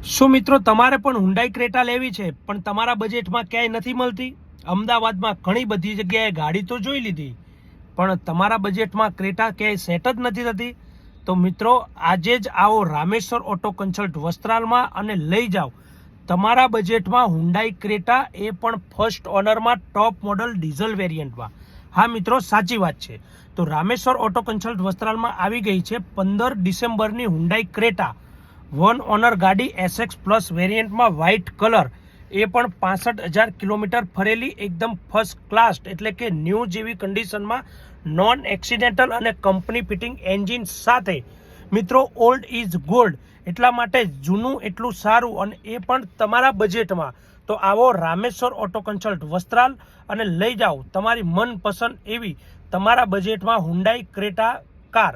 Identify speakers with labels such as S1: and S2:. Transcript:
S1: શું મિત્રો તમારે પણ હુન્ડાઈ ક્રેટા લેવી છે પણ તમારા બજેટમાં ક્યાંય નથી મળતી? અમદાવાદમાં ઘણી બધી જગ્યાએ ગાડી તો જોઈ લીધી પણ તમારા બજેટમાં ક્રેટા ક્યાંય સેટ જ નથી થતી. તો મિત્રો આજે જ આવો રામેશ્વર ઓટો કન્સલ્ટ વસ્ત્રાલમાં અને લઈ જાઓ તમારા બજેટમાં હુન્ડાઈ ક્રેટા, એ પણ ફર્સ્ટ ઓનરમાં ટોપ મોડલ ડીઝલ વેરિયન્ટમાં. હા મિત્રો, સાચી વાત છે. તો રામેશ્વર ઓટો કન્સલ્ટ વસ્ત્રાલમાં આવી ગઈ છે 15 ડિસેમ્બરની હુન્ડાઈ ક્રેટા, વન ઓનર ગાડી, SX પ્લસ વેરિયન્ટમાં, વ્હાઇટ કલર, એ પણ 65,000 કિલોમીટર ફરેલી, એકદમ ફર્સ્ટ ક્લાસ એટલે કે ન્યૂ જેવી કન્ડિશનમાં, નોન એક્સિડેન્ટલ અને કંપની ફિટિંગ એન્જિન સાથે. મિત્રો ઓલ્ડ ઇઝ ગોલ્ડ, એટલા માટે જૂનું એટલું સારું, અને એ પણ તમારા બજેટમાં. તો આવો રામેશ્વર ઓટો કન્સલ્ટ વસ્ત્રાલ અને લઈ જાઓ તમારી મનપસંદ એવી તમારા બજેટમાં હુન્ડાઈ ક્રેટા કાર.